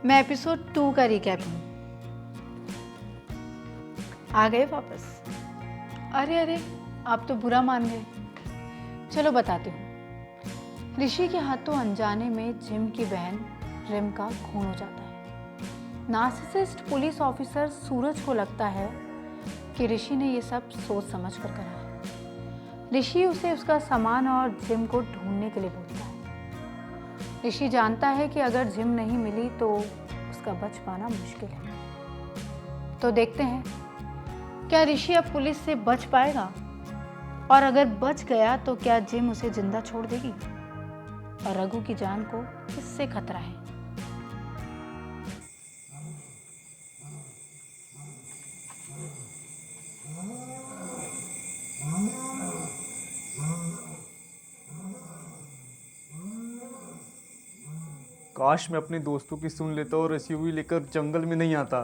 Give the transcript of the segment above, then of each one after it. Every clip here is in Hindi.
मैं एपिसोड 2 का रिकैप हूँ। आ गए वापस? अरे आप तो बुरा मान गए। चलो बताती हूँ। ऋषि के हाथों अनजाने में जिम की बहन रिम का खून हो जाता है। नार्सिसिस्ट पुलिस ऑफिसर सूरज को लगता है कि ऋषि ने ये सब सोच समझ कर करा है। ऋषि उसे उसका सामान और जिम को ढूंढने के लिए बोलता है। ऋषि जानता है कि अगर जिम नहीं मिली तो उसका बच पाना मुश्किल है। तो देखते हैं क्या ऋषि अब पुलिस से बच पाएगा, और अगर बच गया तो क्या जिम उसे जिंदा छोड़ देगी, और रघु की जान को किससे खतरा है। काश मैं अपने दोस्तों की सुन लेता और एसयूवी लेकर जंगल में नहीं आता।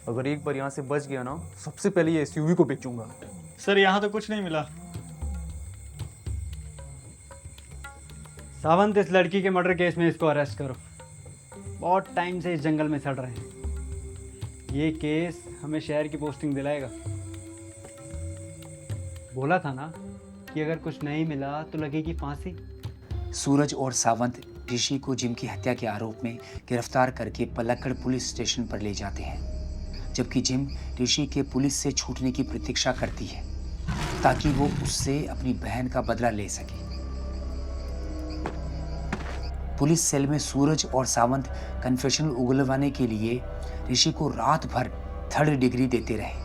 अगर एक बार यहाँ से बच गया ना, सबसे पहले ये एसयूवी को बेचूंगा। सर यहाँ तो कुछ नहीं मिला। सावंत, इस लड़की के मर्डर केस में इसको अरेस्ट करो। बहुत टाइम से इस जंगल में सड़ रहे हैं। ये केस हमें शहर की पोस्टिंग दिलाएगा। बोला था ना कि अगर कुछ नहीं मिला तो लगेगी फांसी। सूरज और सावंत ऋषि को जिम की हत्या के आरोप में गिरफ्तार करके पलक्कड़ पुलिस स्टेशन पर ले जाते हैं, जबकि जिम ऋषि के पुलिस से छूटने की प्रतीक्षा करती है ताकि वो उससे अपनी बहन का बदला ले सके। पुलिस सेल में सूरज और सावंत कन्फेशनल उगलवाने के लिए ऋषि को रात भर 3rd डिग्री देते रहे।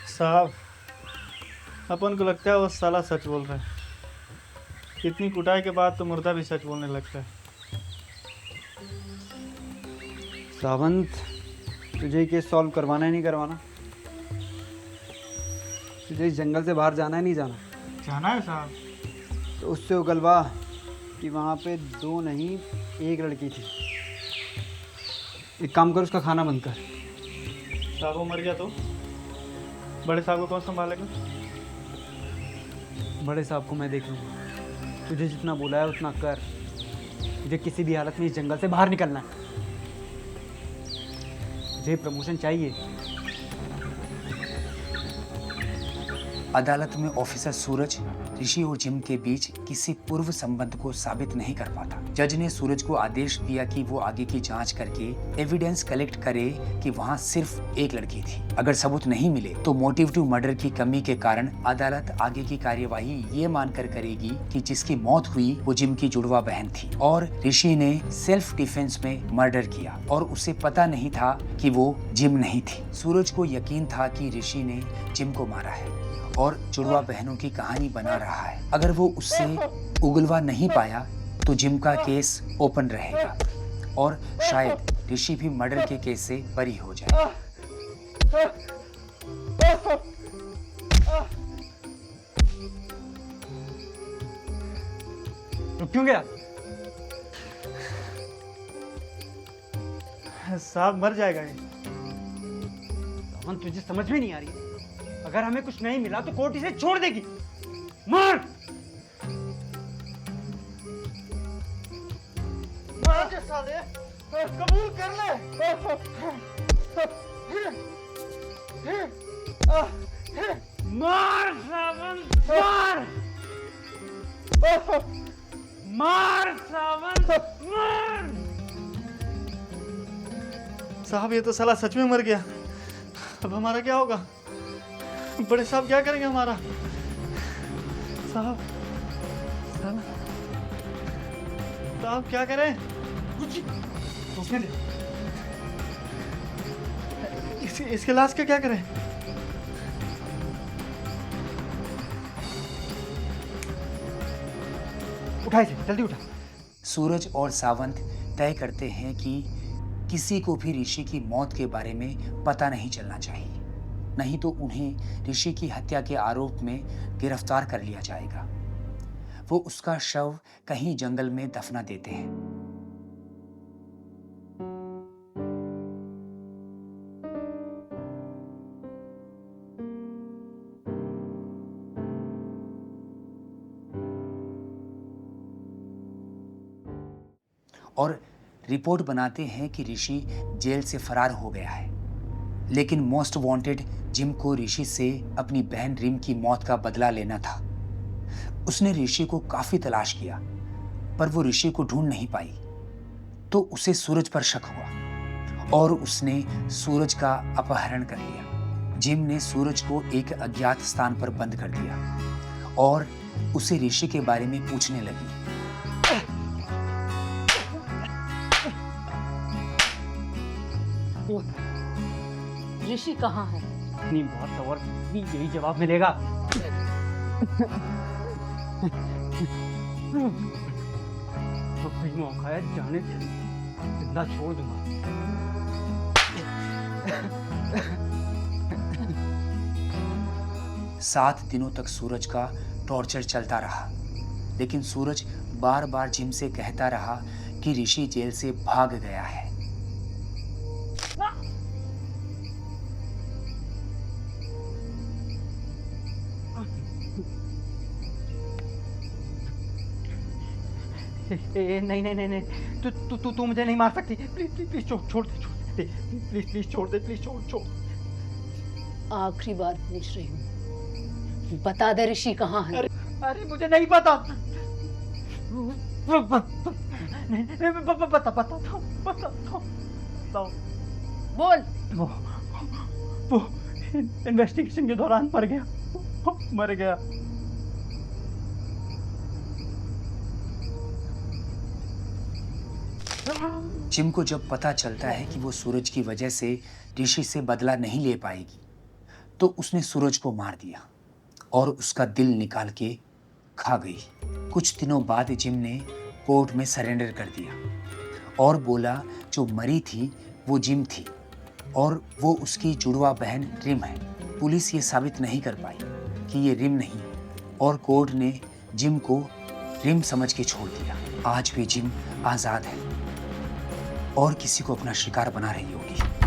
साहब, अपन को लगता है वो साला सच बोल रहा है। इतनी कुटाई के बाद तो मुर्दा भी सच बोलने लगता है। सावंत, तुझे ये केस सॉल्व करवाना है नहीं करवाना? तुझे इस जंगल से बाहर जाना है नहीं जाना? जाना है साहब। तो उससे उगलवा कि वहाँ पे 2 नहीं 1 लड़की थी। एक काम कर, उसका खाना बंद कर। साहब वो मर गया तो बड़े साहब को कौन संभालेगा? बड़े साहब को मैं देख लूँगा। तुझे जितना बोला है उतना कर। मुझे किसी भी हालत में इस जंगल से बाहर निकलना है। मुझे प्रमोशन चाहिए। अदालत में ऑफिसर सूरज ऋषि और जिम के बीच किसी पूर्व संबंध को साबित नहीं कर पाता। जज ने सूरज को आदेश दिया कि वो आगे की जांच करके एविडेंस कलेक्ट करे कि वहाँ सिर्फ 1 लड़की थी। अगर सबूत नहीं मिले तो मोटिव टू मर्डर की कमी के कारण अदालत आगे की कार्यवाही ये मानकर करेगी कि जिसकी मौत हुई वो जिम की जुड़वा बहन थी और ऋषि ने सेल्फ डिफेंस में मर्डर किया और उसे पता नहीं था कि वो जिम नहीं थी। सूरज को यकीन था कि ऋषि ने जिम को मारा है और जुड़वा बहनों की कहानी बना रहा है। अगर वो उससे उगलवा नहीं पाया तो जिम का केस ओपन रहेगा और शायद ऋषि भी मर्डर के केस से बरी हो जाए। रुक क्यों गया? साहब मर जाएगा ये। सावंत, तुझे समझ में नहीं आ रही? अगर हमें कुछ नहीं मिला तो कोर्ट इसे छोड़ देगी। मार! मार के साले, कबूल कर ले। मार सावंत, मार! मार सावंत, मार! साहब ये तो साला सच में मर गया। अब हमारा क्या होगा? बड़े साहब क्या करेंगे हमारा? साहब साहब क्या करें? इसके लाश का क्या करें? उठा इसे, जल्दी उठा। सूरज और सावंत तय करते हैं कि किसी को भी ऋषि की मौत के बारे में पता नहीं चलना चाहिए। नहीं तो उन्हें ऋषि की हत्या के आरोप में गिरफ्तार कर लिया जाएगा। वो उसका शव कहीं जंगल में दफना देते हैं। और रिपोर्ट बनाते हैं कि ऋषि जेल से फरार हो गया है। लेकिन मोस्ट वांटेड जिम को ऋषि से अपनी बहन रिम की मौत का बदला लेना था। उसने ऋषि को काफी तलाश किया, पर वो ऋषि को ढूंढ नहीं पाई। तो उसे सूरज पर शक हुआ और उसने सूरज का अपहरण कर लिया। जिम ने सूरज को एक अज्ञात स्थान पर बंद कर दिया और उसे ऋषि के बारे में पूछने लगी। ऋषि कहाँ है? इतनी बहुत और भी यही जवाब मिलेगा। तो कोई मौका है जाने दे, जिंदा छोड़ दूंगा। 7 दिनों तक सूरज का टॉर्चर चलता रहा, लेकिन सूरज बार बार जिम से कहता रहा कि ऋषि जेल से भाग गया है। नहीं नहीं नहीं नहीं, तू मुझे नहीं मार सकती। प्लीज प्लीज प्लीज छोड़ दे, प्लीज प्लीज छोड़ दे, प्लीज छोड़। आखिरी बार पूछ रही हूँ, बता दे ऋषि कहाँ है? अरे मुझे नहीं पता। बताओ। बोल। वो इन्वेस्टिगेशन के दौरान मर गया। जिम को जब पता चलता है कि वो सूरज की वजह से ऋषि से बदला नहीं ले पाएगी, तो उसने सूरज को मार दिया और उसका दिल निकाल के खा गई। कुछ दिनों बाद जिम ने कोर्ट में सरेंडर कर दिया और बोला जो मरी थी वो जिम थी और वो उसकी जुड़वा बहन रिम है। पुलिस ये साबित नहीं कर पाई कि ये रिम नहीं, और कोर्ट ने जिम को रिम समझ के छोड़ दिया। आज भी जिम आज़ाद है और किसी को अपना शिकार बना रही होगी।